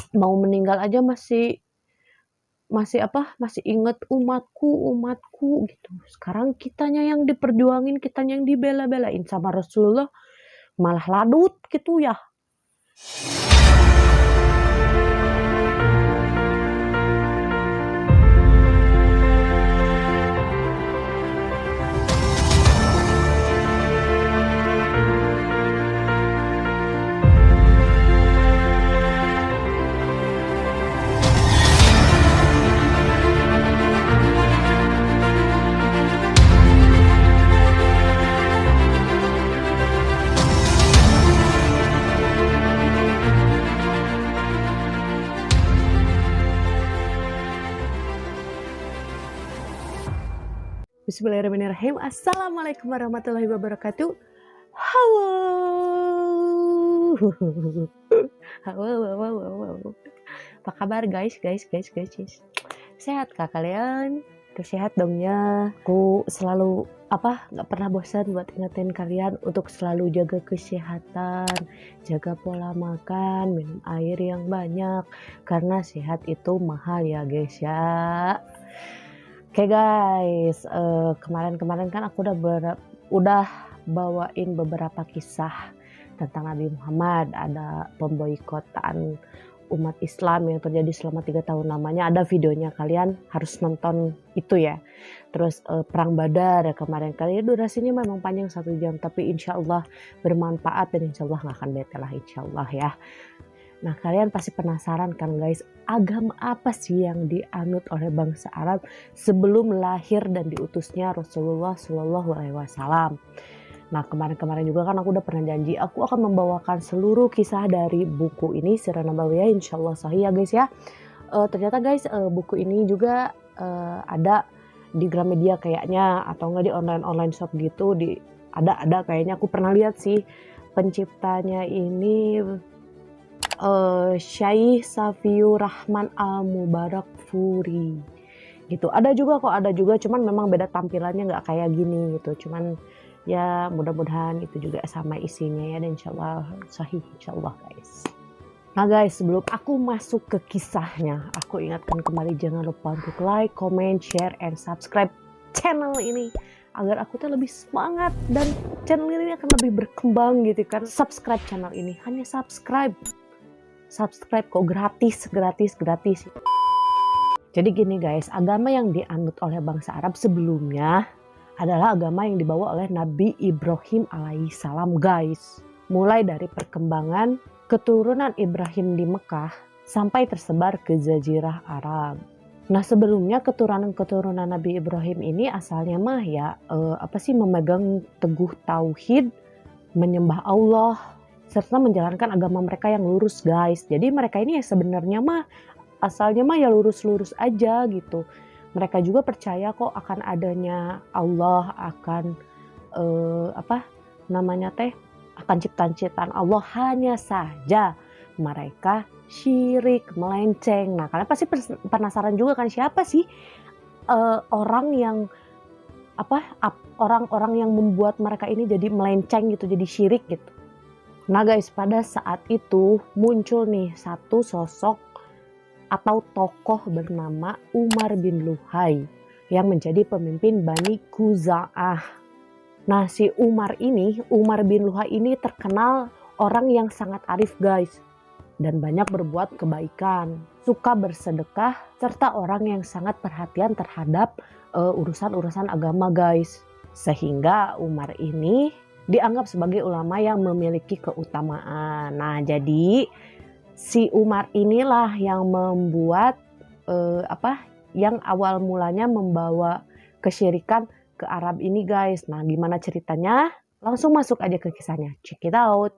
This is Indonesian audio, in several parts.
mau meninggal aja masih masih inget umatku gitu. Sekarang kitanya yang diperjuangin, kitanya yang dibela-belain sama Rasulullah, malah ladut gitu ya. Bismillahirrahmanirrahim. Assalamualaikum warahmatullahi wabarakatuh. Halo. Halo. Apa kabar guys? Sehat kah kalian? Terus sehat dong ya. Aku selalu nggak pernah bosan buat ingetin kalian untuk selalu jaga kesehatan, jaga pola makan, minum air yang banyak, karena sehat itu mahal ya guys ya. Oke guys, kemarin kan aku udah bawain beberapa kisah tentang Nabi Muhammad. Ada pemboikotan umat Islam yang terjadi selama 3 tahun lamanya. Ada videonya, kalian harus nonton itu ya. Terus perang Badar kemarin, durasinya memang panjang 1 jam, tapi insya Allah bermanfaat dan insya Allah gak akan bete lah, insya Allah ya. Nah, kalian pasti penasaran kan guys, agama apa sih yang dianut oleh bangsa Arab sebelum lahir dan diutusnya Rasulullah Shallallahu Alaihi Wasallam. Nah, kemarin juga kan aku udah pernah janji aku akan membawakan seluruh kisah dari buku ini, Sirah Nabawiyah, insya Allah sahih ya guys ya. Ternyata guys, buku ini juga ada di Gramedia kayaknya, atau enggak di online shop gitu, ada kayaknya, aku pernah lihat sih. Penciptanya ini Syekh Safiur Rahman Al-Mubarakfuri gitu. Ada juga, cuman memang beda tampilannya, nggak kayak gini gitu. Cuman ya mudah-mudahan itu juga sama isinya ya, dan insyaallah sahih insyaallah guys. Nah guys, sebelum aku masuk ke kisahnya, aku ingatkan kembali jangan lupa untuk like, comment, share, and subscribe channel ini agar aku tuh lebih semangat dan channel ini akan lebih berkembang gitu kan. Subscribe channel ini, hanya subscribe kok, gratis. Jadi gini guys, agama yang dianut oleh bangsa Arab sebelumnya adalah agama yang dibawa oleh Nabi Ibrahim alaihissalam guys. Mulai dari perkembangan keturunan Ibrahim di Mekah sampai tersebar ke Jazirah Arab. Nah, sebelumnya keturunan Nabi Ibrahim ini asalnya mah ya memegang teguh tauhid, menyembah Allah, serta menjalankan agama mereka yang lurus guys. Jadi mereka ini ya sebenarnya mah asalnya mah ya lurus-lurus aja gitu. Mereka juga percaya kok akan adanya Allah, akan akan ciptaan Allah, hanya saja mereka syirik, melenceng. Nah, kalian pasti penasaran juga kan, siapa sih orang-orang yang membuat mereka ini jadi melenceng gitu, jadi syirik gitu. Nah guys, pada saat itu muncul nih satu sosok atau tokoh bernama Umar bin Luhai yang menjadi pemimpin Bani Khuza'ah. Nah, si Umar bin Luhai ini terkenal orang yang sangat arif guys, dan banyak berbuat kebaikan, suka bersedekah, serta orang yang sangat perhatian terhadap urusan-urusan agama guys. Sehingga Umar ini dianggap sebagai ulama yang memiliki keutamaan. Nah, jadi si Umar inilah yang membuat yang awal mulanya membawa kesyirikan ke Arab ini guys. Nah, gimana ceritanya? Langsung masuk aja ke kisahnya. Check it out.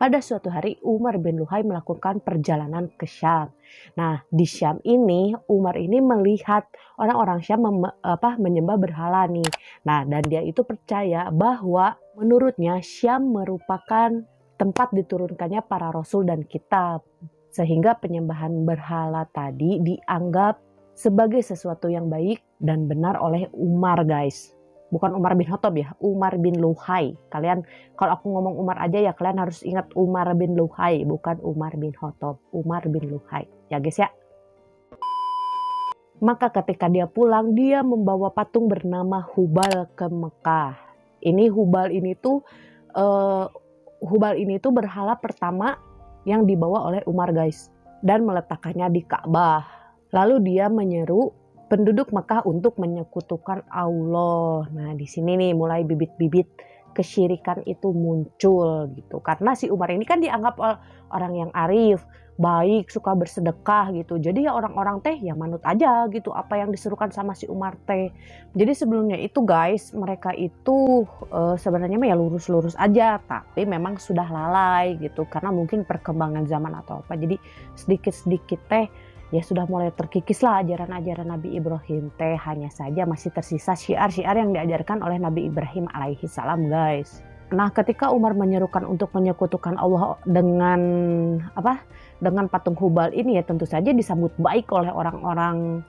Pada suatu hari Umar bin Luhai melakukan perjalanan ke Syam. Nah, di Syam ini Umar ini melihat orang-orang Syam menyembah berhala nih. Nah, dan dia itu percaya bahwa menurutnya Syam merupakan tempat diturunkannya para rasul dan kitab. Sehingga penyembahan berhala tadi dianggap sebagai sesuatu yang baik dan benar oleh Umar guys. Bukan Umar bin Khattab ya, Umar bin Luhai. Kalian kalau aku ngomong Umar aja ya kalian harus ingat Umar bin Luhai, bukan Umar bin Khattab, Umar bin Luhai. Ya guys ya. Maka ketika dia pulang, dia membawa patung bernama Hubal ke Mekah. Ini Hubal ini tuh berhala pertama yang dibawa oleh Umar guys, dan meletakkannya di Ka'bah. Lalu dia menyeru penduduk Mekah untuk menyekutukan Allah. Nah, di sini nih mulai bibit-bibit kesyirikan itu muncul gitu. Karena si Umar ini kan dianggap orang yang arif, baik, suka bersedekah gitu. Jadi ya orang-orang teh ya manut aja gitu apa yang diserukan sama si Umar teh. Jadi sebelumnya itu guys, mereka itu sebenarnya mah ya lurus-lurus aja, tapi memang sudah lalai gitu karena mungkin perkembangan zaman atau apa. Jadi sedikit-sedikit teh ya sudah mulai terkikis lah ajaran-ajaran Nabi Ibrahim teh, hanya saja masih tersisa syiar-syiar yang diajarkan oleh Nabi Ibrahim alaihi salam guys. Nah, ketika Umar menyerukan untuk menyekutukan Allah dengan patung Hubal ini ya tentu saja disambut baik oleh orang-orang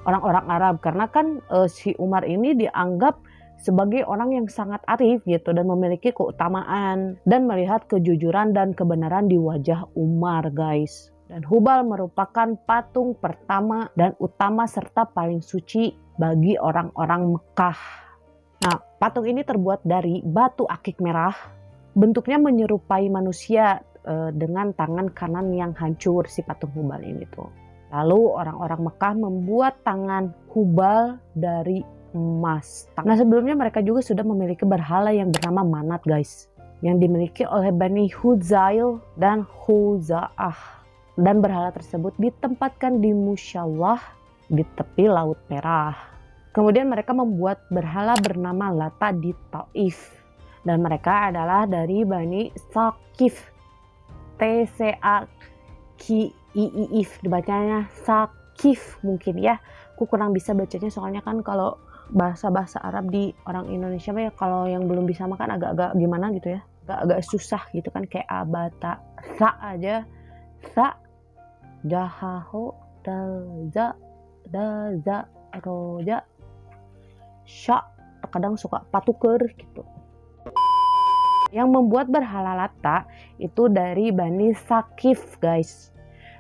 Arab karena kan si Umar ini dianggap sebagai orang yang sangat arif gitu dan memiliki keutamaan dan melihat kejujuran dan kebenaran di wajah Umar guys. Dan Hubal merupakan patung pertama dan utama serta paling suci bagi orang-orang Mekah. Nah, patung ini terbuat dari batu akik merah. Bentuknya menyerupai manusia dengan tangan kanan yang hancur si patung Hubal ini tuh. Lalu orang-orang Mekah membuat tangan Hubal dari emas. Nah, sebelumnya mereka juga sudah memiliki berhala yang bernama Manat guys, yang dimiliki oleh Bani Huzail dan Huza'ah. Dan berhala tersebut ditempatkan di musyawah di tepi Laut Merah. Kemudian mereka membuat berhala bernama Lata di Taif. Dan mereka adalah dari Bani Sakif. T-C-A-K-I-I-F dibacanya Sakif mungkin ya. Aku kurang bisa bacanya soalnya kan kalau bahasa-bahasa Arab di orang Indonesia ya kalau yang belum bisa makan agak-agak gimana gitu ya. Agak-agak susah gitu kan kayak abata. Sa aja. Sa jahaho daza daza roja sya terkadang suka patuker gitu. Yang membuat berhala Lata itu dari Bani Sakif guys.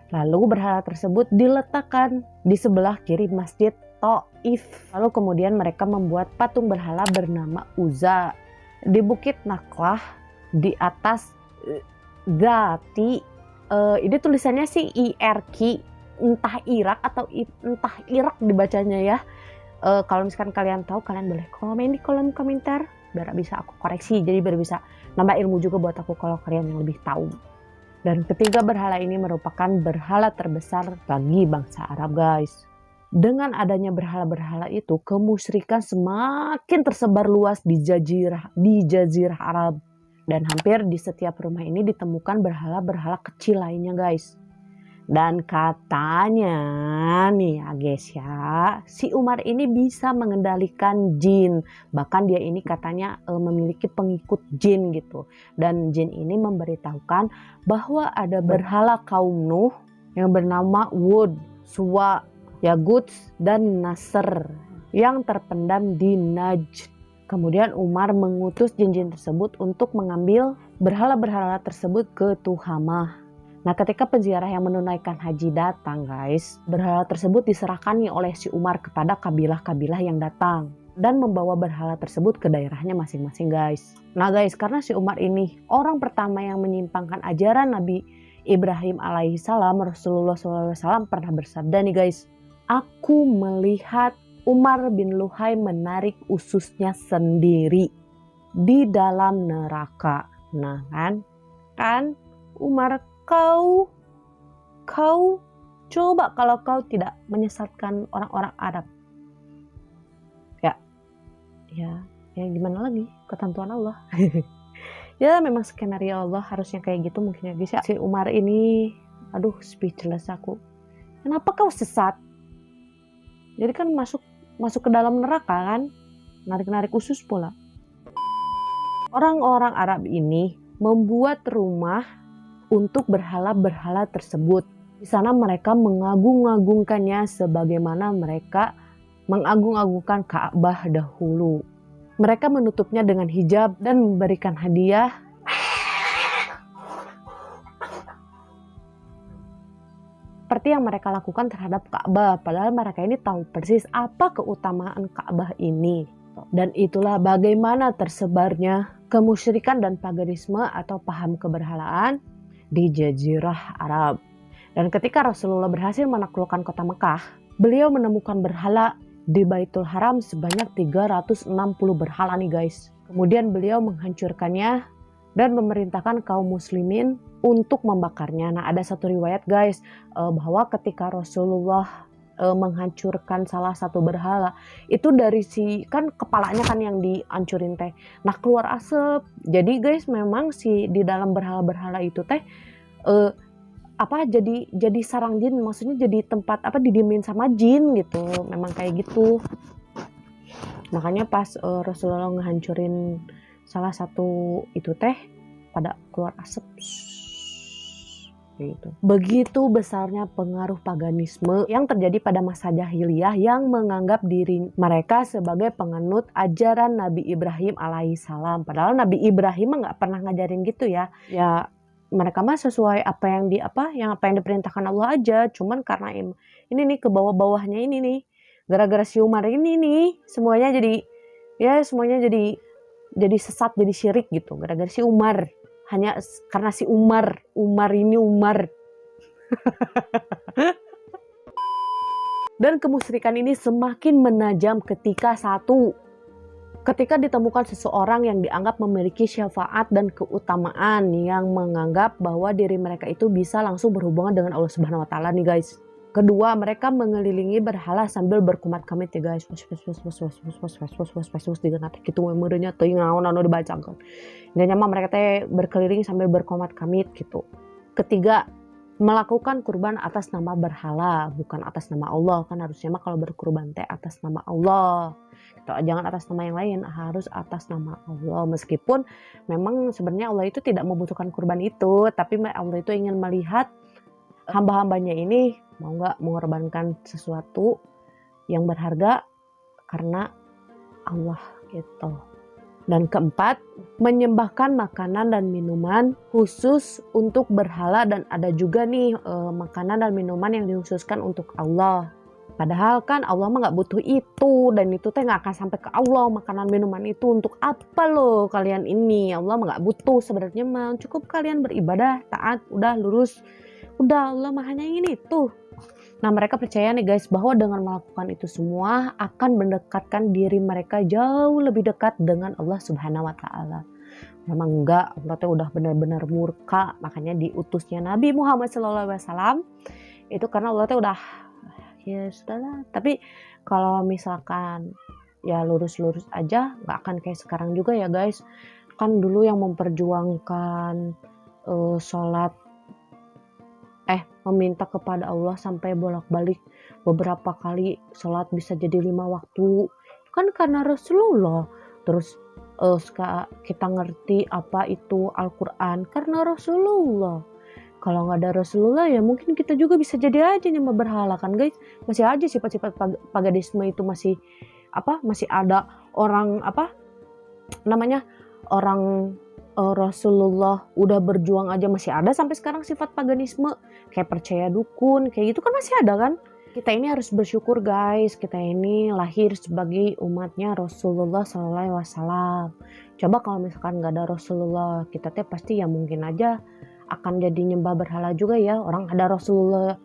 Lalu berhala tersebut diletakkan di sebelah kiri Masjid Taif. Lalu kemudian mereka membuat patung berhala bernama Uzza di Bukit Naklah di atas Zati. Ini tulisannya sih IRQ, entah Irak atau entah Irak dibacanya ya. Kalau misalkan kalian tahu, kalian boleh komen di kolom komentar biar bisa aku koreksi, jadi biar bisa nambah ilmu juga buat aku kalau kalian yang lebih tahu. Dan ketiga berhala ini merupakan berhala terbesar bagi bangsa Arab guys. Dengan adanya berhala-berhala itu, kemusyrikan semakin tersebar luas di jazirah Arab. Dan hampir di setiap rumah ini ditemukan berhala-berhala kecil lainnya guys. Dan katanya nih ya guys ya, si Umar ini bisa mengendalikan jin. Bahkan dia ini katanya memiliki pengikut jin gitu. Dan jin ini memberitahukan bahwa ada berhala kaum Nuh yang bernama Wud, Suwa, Yaguts, dan Nasr yang terpendam di Najd. Kemudian Umar mengutus jin-jin tersebut untuk mengambil berhala-berhala tersebut ke Tuhamah. Nah, ketika penziarah yang menunaikan haji datang guys, berhala tersebut diserahkan nih oleh si Umar kepada kabilah-kabilah yang datang dan membawa berhala tersebut ke daerahnya masing-masing guys. Nah guys, karena si Umar ini orang pertama yang menyimpangkan ajaran Nabi Ibrahim alaihi salam, Rasulullah SAW pernah bersabda nih guys, aku melihat Umar bin Luhai menarik ususnya sendiri di dalam neraka. Nah kan Umar, kau coba kalau kau tidak menyesatkan orang-orang Arab. Ya gimana lagi, ketentuan Allah. Ya memang skenario Allah harusnya kayak gitu mungkin ya guys ya. Si Umar ini, aduh speechless aku. Kenapa kau sesat? Jadi kan masuk ke dalam neraka kan, narik-narik usus pula. Orang-orang Arab ini membuat rumah untuk berhala-berhala tersebut. Di sana mereka mengagung-agungkannya sebagaimana mereka mengagung-agungkan Ka'bah dahulu. Mereka menutupnya dengan hijab dan memberikan hadiah seperti yang mereka lakukan terhadap Ka'bah. Padahal mereka ini tahu persis apa keutamaan Ka'bah ini. Dan itulah bagaimana tersebarnya kemusyrikan dan paganisme atau paham keberhalaan di Jazirah Arab. Dan ketika Rasulullah berhasil menaklukkan kota Mekah, beliau menemukan berhala di Baitul Haram sebanyak 360 berhala nih guys. Kemudian beliau menghancurkannya dan memerintahkan kaum muslimin untuk membakarnya. Nah, ada satu riwayat guys bahwa ketika Rasulullah menghancurkan salah satu berhala, itu dari kan kepalanya kan yang dihancurin teh. Nah, keluar asap. Jadi guys, memang di dalam berhala-berhala itu teh jadi sarang jin, maksudnya jadi tempat didiemin sama jin gitu. Memang kayak gitu. Makanya pas Rasulullah ngehancurin salah satu itu teh pada keluar asap gitu. Begitu besarnya pengaruh paganisme yang terjadi pada masa jahiliyah yang menganggap diri mereka sebagai penganut ajaran Nabi Ibrahim alaihissalam. Padahal Nabi Ibrahim nggak pernah ngajarin gitu ya. Ya mereka mah sesuai apa yang diperintahkan Allah aja. Cuman karena ini nih ke bawah-bawahnya ini nih, gara-gara si Umar ini nih semuanya jadi sesat, jadi syirik gitu. Gara-gara si Umar. Hanya karena si Umar. Dan kemusyrikan ini semakin menajam ketika ditemukan seseorang yang dianggap memiliki syafaat dan keutamaan, yang menganggap bahwa diri mereka itu bisa langsung berhubungan dengan Allah Subhanahu wa taala nih guys. Kedua, mereka mengelilingi berhala sambil berkumat kamit ya guys. Dengan gitu merenya teuing naon anu dibacakeun. Intinya mah mereka teh berkeliling sambil berkumat kamit gitu. Ketiga, melakukan kurban atas nama berhala, bukan atas nama Allah. Kan harusnya mah kalau berkurban teh atas nama Allah. Gitu. Jangan atas nama yang lain, harus atas nama Allah. Meskipun memang sebenarnya Allah itu tidak membutuhkan kurban itu, tapi Allah itu ingin melihat hamba-hambanya ini mau nggak mengorbankan sesuatu yang berharga karena Allah gitu. Dan keempat, menyembahkan makanan dan minuman khusus untuk berhala, dan ada juga nih makanan dan minuman yang dikhususkan untuk Allah. Padahal kan Allah mah nggak butuh itu, dan itu teh nggak akan sampai ke Allah. Makanan minuman itu untuk apa loh kalian ini? Allah mah nggak butuh sebenarnya mah, cukup kalian beribadah, taat, udah lurus. Udah, Allah mah hanya ingin itu. Nah, mereka percaya nih guys bahwa dengan melakukan itu semua akan mendekatkan diri mereka jauh lebih dekat dengan Allah Subhanahu wa taala. Memang enggak, Allah tuh udah benar-benar murka, makanya diutusnya Nabi Muhammad SAW itu karena Allah tuh udah ya sudahlah. Tapi kalau misalkan ya lurus-lurus aja, nggak akan kayak sekarang juga ya guys. Kan dulu yang memperjuangkan sholat meminta kepada Allah sampai bolak-balik beberapa kali sholat bisa jadi 5 waktu kan karena Rasulullah. Terus kita ngerti apa itu Al-Quran karena Rasulullah. Kalau nggak ada Rasulullah ya mungkin kita juga bisa jadi aja nyembah berhala kan guys. Masih aja sifat-sifat paganisme itu masih ada orang orang Rasulullah udah berjuang aja masih ada sampai sekarang sifat paganisme kayak percaya dukun kayak gitu kan masih ada kan. Kita ini harus bersyukur guys, kita ini lahir sebagai umatnya Rasulullah SAW. Coba kalau misalkan nggak ada Rasulullah, kita teh pasti ya mungkin aja akan jadi nyembah berhala juga ya. Orang ada Rasulullah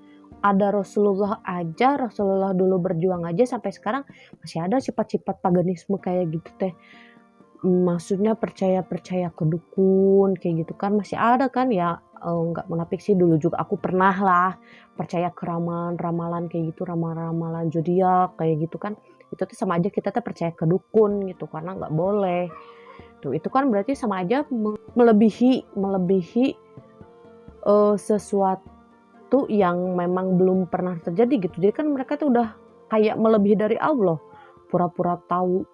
aja, Rasulullah dulu berjuang aja sampai sekarang masih ada sifat-sifat paganisme kayak gitu teh. Maksudnya percaya ke dukun kayak gitu kan masih ada kan ya. Nggak munafik sih, dulu juga aku pernah lah percaya ke ramalan kayak gitu, ramalan zodiak kayak gitu kan. Itu tuh sama aja kita tuh percaya ke dukun gitu karena nggak boleh tuh. Itu kan berarti sama aja melebihi sesuatu yang memang belum pernah terjadi gitu. Jadi kan mereka tuh udah kayak melebihi dari Allah, pura-pura tahu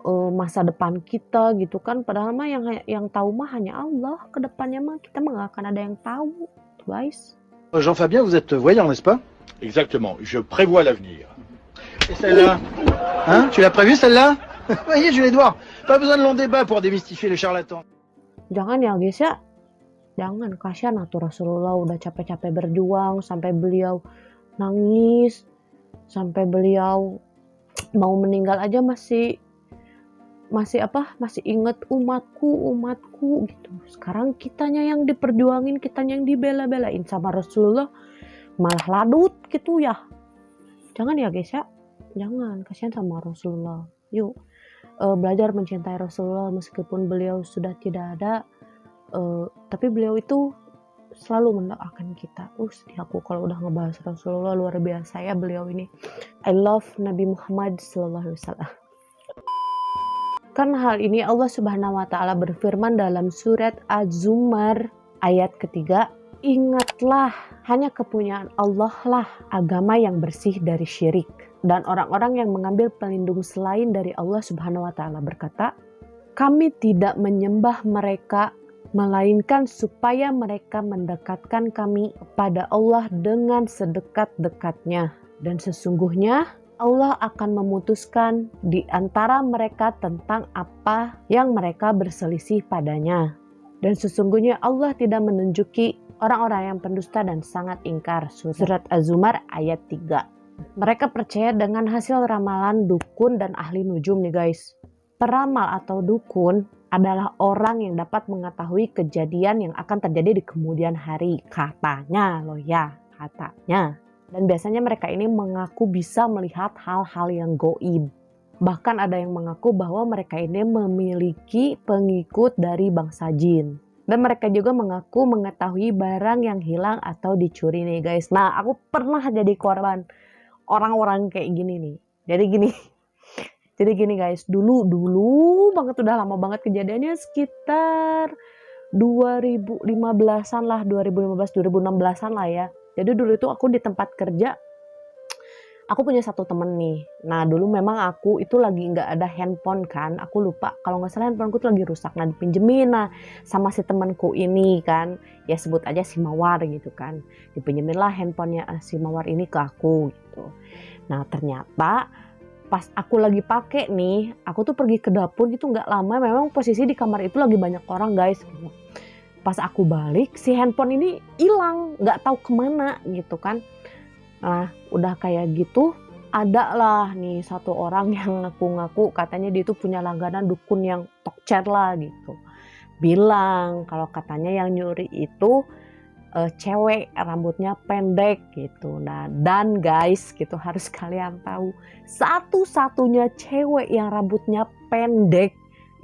masa depan kita gitu kan, padahal mah yang tahu mah hanya Allah. Kedepannya mah kita mah gak akan ada yang tahu guys. Jean-Fabien, vous êtes voyant, n'est-ce pas? Exactement, je prévois l'avenir. Et celle-là? Hein? Tu l'as prévue celle-là? Voyez, je vais devoir. Pas besoin de long débat pour démystifier les charlatans. Jangan ya guys ya. Jangan, kasihan atuh Rasulullah udah capek-capek berjuang sampai beliau nangis, sampai beliau mau meninggal aja masih inget umatku gitu. Sekarang kitanya yang diperjuangin, kitanya yang dibela-belain sama Rasulullah malah ladut gitu ya. Jangan ya guys ya, jangan, kasihan sama Rasulullah. Yuk belajar mencintai Rasulullah meskipun beliau sudah tidak ada, tapi beliau itu selalu mendoakan kita. Sedih aku kalau udah ngebahas Rasulullah, luar biasa ya beliau ini. I love Nabi Muhammad SAW. Karena hal ini Allah Subhanahu wa taala berfirman dalam surat Az-Zumar ayat ketiga, ingatlah hanya kepunyaan Allah lah agama yang bersih dari syirik. Dan orang-orang yang mengambil pelindung selain dari Allah Subhanahu wa taala berkata, kami tidak menyembah mereka melainkan supaya mereka mendekatkan kami pada Allah dengan sedekat-dekatnya. Dan sesungguhnya Allah akan memutuskan di antara mereka tentang apa yang mereka berselisih padanya. Dan sesungguhnya Allah tidak menunjuki orang-orang yang pendusta dan sangat ingkar. Surat Az-Zumar ayat 3. Mereka percaya dengan hasil ramalan dukun dan ahli nujum nih guys. Peramal atau dukun adalah orang yang dapat mengetahui kejadian yang akan terjadi di kemudian hari. Katanya loh ya, katanya. Dan biasanya mereka ini mengaku bisa melihat hal-hal yang goib. Bahkan ada yang mengaku bahwa mereka ini memiliki pengikut dari bangsa jin. Dan mereka juga mengaku mengetahui barang yang hilang atau dicuri nih guys. Nah, aku pernah jadi korban orang-orang kayak gini nih. Jadi gini guys, dulu banget, udah lama banget kejadiannya, sekitar 2015-an lah, 2015-2016-an lah ya. Jadi dulu itu aku di tempat kerja, aku punya satu temen nih. Nah dulu memang aku itu lagi nggak ada handphone kan, aku lupa kalau nggak salah handphoneku tuh lagi rusak. Nah dipinjemin sama si temanku ini kan, ya sebut aja si Mawar gitu kan. Dipinjemin lah handphonenya si Mawar ini ke aku gitu. Nah ternyata pas aku lagi pakai nih, aku tuh pergi ke dapur gitu nggak lama, memang posisi di kamar itu lagi banyak orang guys gitu. Pas aku balik si handphone ini hilang, nggak tahu kemana gitu kan. Nah udah kayak gitu, ada lah nih satu orang yang ngaku-ngaku katanya dia itu punya langganan dukun yang tokcer lah gitu. Bilang kalau katanya yang nyuri itu cewek rambutnya pendek gitu. Nah dan guys gitu harus kalian tahu, satu-satunya cewek yang rambutnya pendek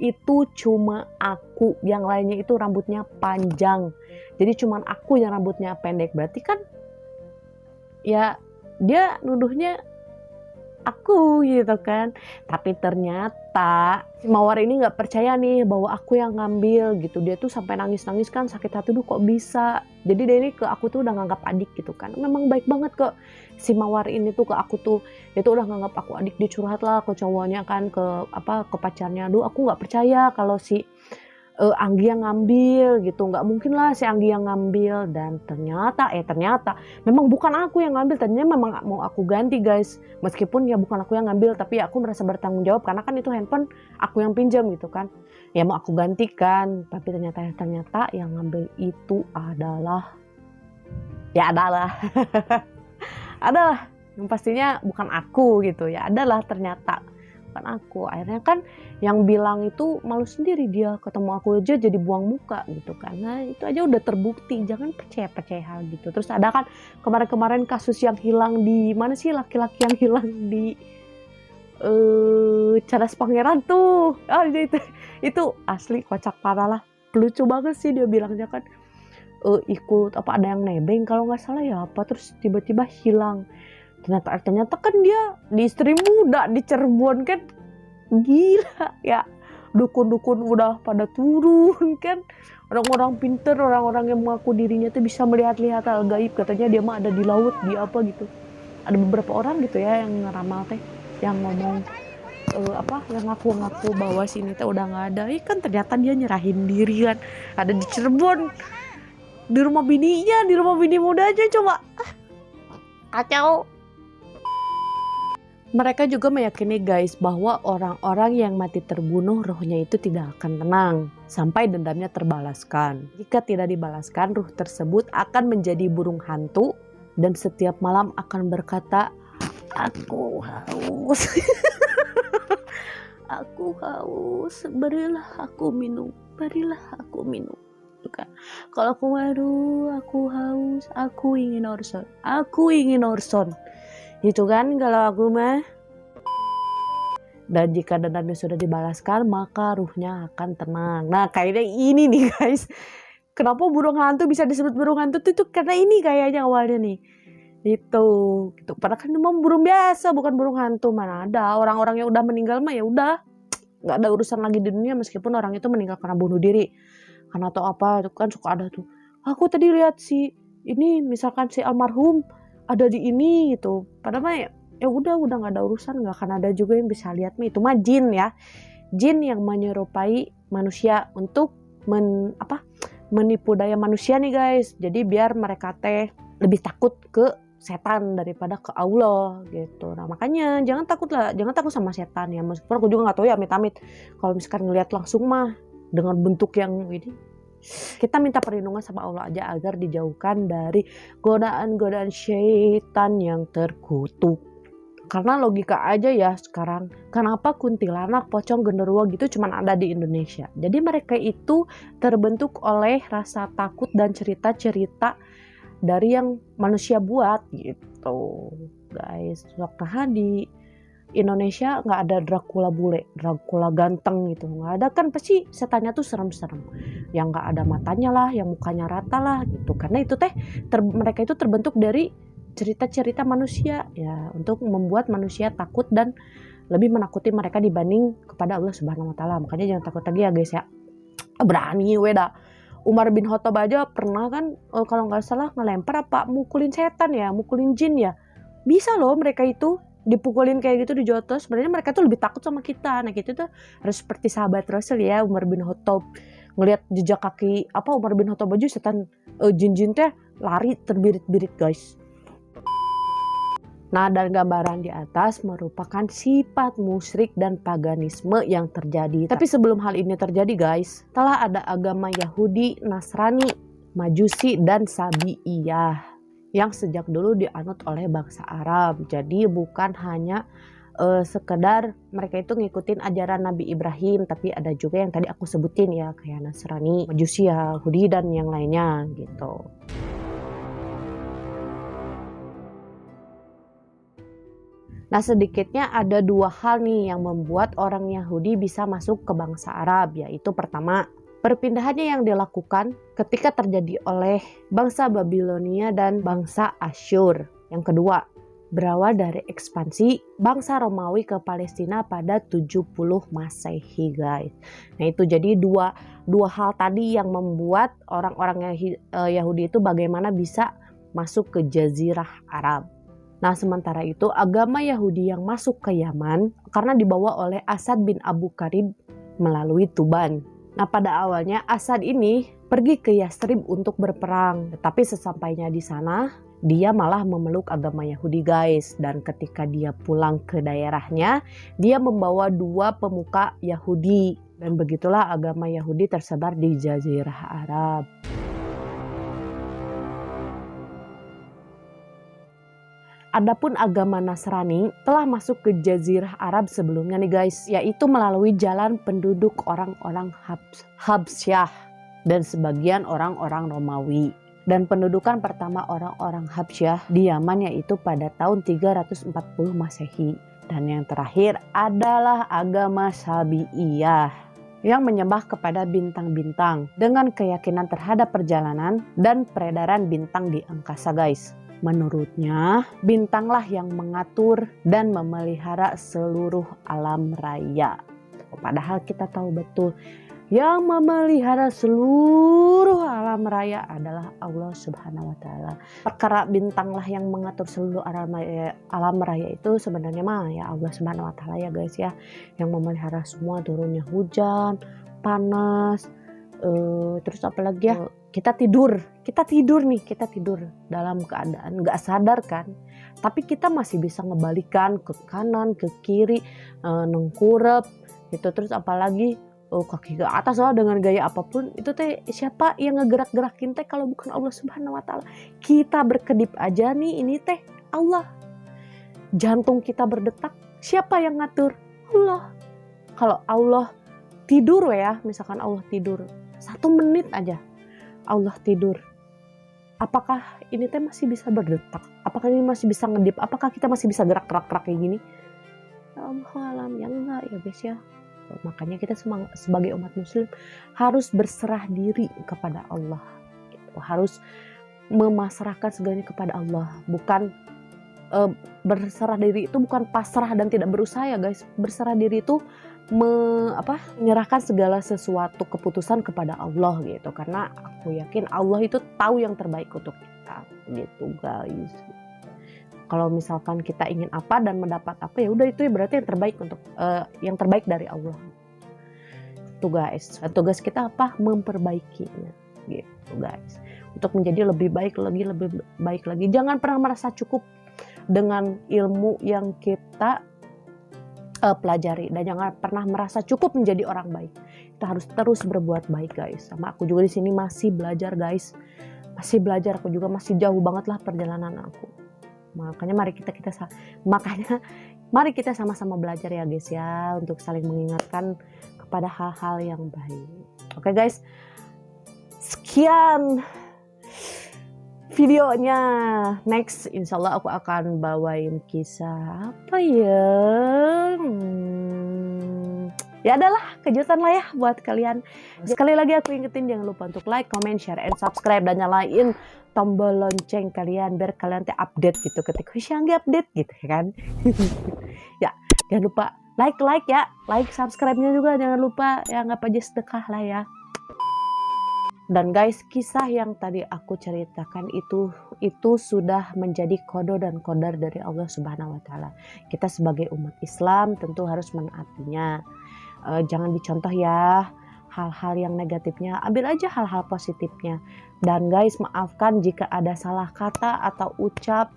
itu cuma aku, yang lainnya itu rambutnya panjang. Jadi cuma aku yang rambutnya pendek, berarti kan ya dia nuduhnya aku gitu kan. Tapi ternyata si Mawar ini nggak percaya nih bahwa aku yang ngambil gitu. Dia tuh sampai nangis-nangis kan, sakit hati tuh kok bisa. Jadi dia ini ke aku tuh udah nganggap adik gitu kan. Memang baik banget kok si Mawar ini tuh ke aku tuh. Dia tuh udah nganggap aku adik, dia curhat lah ke cowoknya kan, ke pacarnya. Aduh aku nggak percaya kalau si Anggi yang ngambil gitu, nggak mungkin lah si Anggi yang ngambil. Dan ternyata memang bukan aku yang ngambil, ternyata memang mau aku ganti guys, meskipun ya bukan aku yang ngambil, tapi aku merasa bertanggung jawab karena kan itu handphone aku yang pinjam gitu kan, ya mau aku gantikan. Tapi ternyata yang ngambil itu adalah yang pastinya bukan aku gitu ya, ternyata bukan aku. Akhirnya kan yang bilang itu malu sendiri, dia ketemu aku aja jadi buang muka gitu kan. Nah itu aja udah terbukti, jangan percaya hal gitu. Terus ada kan kemarin kasus yang hilang di mana sih, laki-laki yang hilang di Cadas Pangeran tuh. Itu asli kocak parah lah, lucu banget sih. Dia bilangnya kan ikut ada yang nebeng kalau nggak salah ya apa, terus tiba-tiba hilang. Ternyata kan dia di istri muda di Cirebon kan. Gila ya, dukun-dukun udah pada turun kan, orang-orang pinter, orang-orang yang mengaku dirinya tuh bisa melihat-lihat hal gaib, katanya dia mah ada di laut, di apa gitu. Ada beberapa orang gitu ya yang ngeramal teh, yang ngomong yang ngaku-ngaku bahwa sini teh udah nggak ada. Kan ternyata dia nyerahin diri kan, ada di Cirebon, di rumah bininya, di rumah bini muda aja. Coba kacau. Mereka juga meyakini guys bahwa orang-orang yang mati terbunuh rohnya itu tidak akan tenang sampai dendamnya terbalaskan. Jika tidak dibalaskan, ruh tersebut akan menjadi burung hantu dan setiap malam akan berkata, "Aku haus." "Aku haus, berilah aku minum, berilah aku minum." Kan. Kalau aku aku haus, aku ingin orson, aku ingin orson. Gitu kan kalau aku mah. Dan jika dendamnya sudah dibalaskan, maka ruhnya akan tenang. Nah, kayaknya ini nih guys. Kenapa burung hantu bisa disebut burung hantu itu karena ini kayaknya awalnya nih. Itu gitu. Padahal kan memang burung biasa, bukan burung hantu. Mana ada orang-orang yang udah meninggal mah ya udah, nggak ada urusan lagi di dunia meskipun orang itu meninggal karena bunuh diri. Karena atau apa itu kan suka ada tuh. Aku tadi lihat si ini misalkan si almarhum ada di ini gitu. Padahal mah ya udah nggak ada urusan, nggak akan ada juga yang bisa lihat mah. Itu mah jin ya, jin yang menyerupai manusia untuk menipu daya manusia nih guys. Jadi biar mereka teh lebih takut ke setan daripada ke Allah gitu. Nah makanya jangan takut sama setan ya, meskipun aku juga nggak tahu ya amit-amit kalau misalkan ngelihat langsung mah dengan bentuk yang ini, kita minta perlindungan sama Allah aja agar dijauhkan dari godaan-godaan syaitan yang terkutuk. Karena logika aja ya sekarang, kenapa kuntilanak, pocong, genderuwo gitu cuman ada di Indonesia? Jadi mereka itu terbentuk oleh rasa takut dan cerita-cerita dari yang manusia buat gitu guys. Nah di Indonesia nggak ada Dracula bule, Dracula ganteng gitu, nggak ada kan, pasti setannya tuh serem-serem, yang nggak ada matanya lah, yang mukanya rata lah gitu. Karena itu teh mereka itu terbentuk dari cerita-cerita manusia ya, untuk membuat manusia takut dan lebih menakuti mereka dibanding kepada Allah Subhanahu Wa Taala. Makanya jangan takut lagi ya guys ya, berani weda. Umar bin Khattab aja pernah kan kalau nggak salah ngelempar apa mukulin setan ya, mukulin jin ya. Bisa loh mereka itu dipukulin kayak gitu, dijotos. Sebenarnya mereka tuh lebih takut sama kita. Nah kita tuh harus seperti sahabat Rasul ya, Umar bin Khattab. Ngelihat jejak kaki Umar bin Khattab aja setan jin-jin teh lari terbirit-birit guys. Nah, dan gambaran di atas merupakan sifat musyrik dan paganisme yang terjadi. Tapi sebelum hal ini terjadi guys, telah ada agama Yahudi, Nasrani, Majusi, dan Sabi'iyah yang sejak dulu dianut oleh bangsa Arab. Jadi bukan hanya sekedar mereka itu ngikutin ajaran Nabi Ibrahim, tapi ada juga yang tadi aku sebutin ya, kayak Nasrani, Majusi, Yahudi, dan yang lainnya gitu. Nah sedikitnya ada dua hal nih yang membuat orang Yahudi bisa masuk ke bangsa Arab, yaitu pertama, perpindahannya yang dilakukan ketika terjadi oleh bangsa Babilonia dan bangsa Asyur. Yang kedua, berawal dari ekspansi bangsa Romawi ke Palestina pada 70 Masehi guys. Nah itu jadi dua hal tadi yang membuat orang-orang Yahudi itu bagaimana bisa masuk ke Jazirah Arab. Nah sementara itu agama Yahudi yang masuk ke Yaman karena dibawa oleh Asad bin Abu Karib melalui Tuban. Nah pada awalnya Asad ini pergi ke Yastrib untuk berperang, tetapi sesampainya di sana dia malah memeluk agama Yahudi guys. Dan ketika dia pulang ke daerahnya, dia membawa dua pemuka Yahudi. Dan begitulah agama Yahudi tersebar di Jazirah Arab. Adapun agama Nasrani telah masuk ke Jazirah Arab sebelumnya nih guys, yaitu melalui jalan penduduk orang-orang Habsyah dan sebagian orang-orang Romawi. Dan pendudukan pertama orang-orang Habsyah di Yaman yaitu pada tahun 340 Masehi. Dan yang terakhir adalah agama Sabi'iyah yang menyembah kepada bintang-bintang dengan keyakinan terhadap perjalanan dan peredaran bintang di angkasa guys. Menurutnya, bintanglah yang mengatur dan memelihara seluruh alam raya. Padahal kita tahu betul, yang memelihara seluruh alam raya adalah Allah Subhanahu wa Ta'ala. Perkara bintanglah yang mengatur seluruh alam raya itu sebenarnya mah ya Allah Subhanahu wa Ta'ala ya guys ya, yang memelihara semua turunnya hujan, panas, Terus apa lagi ya, kita tidur dalam keadaan nggak sadar kan, tapi kita masih bisa ngebalikan ke kanan ke kiri, nengkurep gitu. Terus apalagi kaki ke atas lah dengan gaya apapun itu teh, siapa yang ngegerak-gerakin teh kalau bukan Allah Subhanahu wa Ta'ala. Kita berkedip aja nih, ini teh Allah. Jantung kita berdetak, siapa yang ngatur? Allah. Kalau Allah tidur ya, misalkan Allah tidur 1 menit aja, Allah tidur, apakah ini teh masih bisa berdetak? Apakah ini masih bisa ngedip? Apakah kita masih bisa gerak-gerak kayak gini? Ya Allah alam, ya enggak ya guys ya. Makanya kita sebagai umat muslim harus berserah diri kepada Allah gitu. Harus memasrahkan segalanya kepada Allah. Bukan berserah diri itu bukan pasrah dan tidak berusaha ya guys. Berserah diri itu menyerahkan segala sesuatu keputusan kepada Allah gitu. Karena aku yakin Allah itu tahu yang terbaik untuk kita gitu guys. Kalau misalkan kita ingin apa dan mendapat apa, ya udah itu berarti yang terbaik untuk yang terbaik dari Allah. Tugas kita apa? Memperbaikinya gitu guys. Untuk menjadi lebih baik lagi. Jangan pernah merasa cukup dengan ilmu yang kita pelajari, dan jangan pernah merasa cukup menjadi orang baik. Kita harus terus berbuat baik guys. Sama aku juga di sini masih belajar guys. Masih belajar, aku juga masih jauh banget lah perjalanan aku. Makanya mari kita sama-sama belajar ya guys ya, untuk saling mengingatkan kepada hal-hal yang baik. Oke guys, sekian videonya. Next insyaallah aku akan bawain kisah apa ya, ya adalah kejutan lah ya buat kalian. Sekali lagi aku ingetin, jangan lupa untuk like, comment, share, and subscribe, dan nyalain tombol lonceng kalian biar kalian update gitu ketika Husyangi update gitu kan. Ya jangan lupa like ya, like, subscribe-nya juga jangan lupa ya, anggap aja sedekah lah ya. Dan guys, kisah yang tadi aku ceritakan itu sudah menjadi kode dan qadar dari Allah Subhanahu wa Ta'ala. Kita sebagai umat Islam tentu harus menaatinya. Jangan dicontoh ya hal-hal yang negatifnya, ambil aja hal-hal positifnya. Dan guys, maafkan jika ada salah kata atau ucap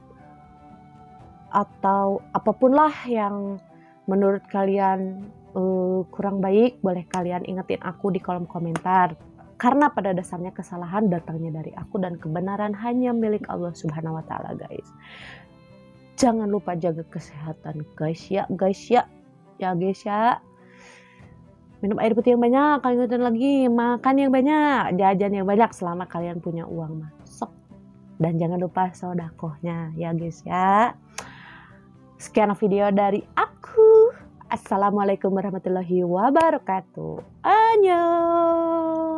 atau apapun lah yang menurut kalian kurang baik, boleh kalian ingetin aku di kolom komentar. Karena pada dasarnya kesalahan datangnya dari aku dan kebenaran hanya milik Allah Subhanahu wa Ta'ala guys. Jangan lupa jaga kesehatan guys ya. Minum air putih yang banyak, kalian lagi makan yang banyak, jajan yang banyak selama kalian punya uang masuk. Dan jangan lupa sodakohnya ya guys ya. Sekian video dari aku. Assalamualaikum warahmatullahi wabarakatuh. Annyeong.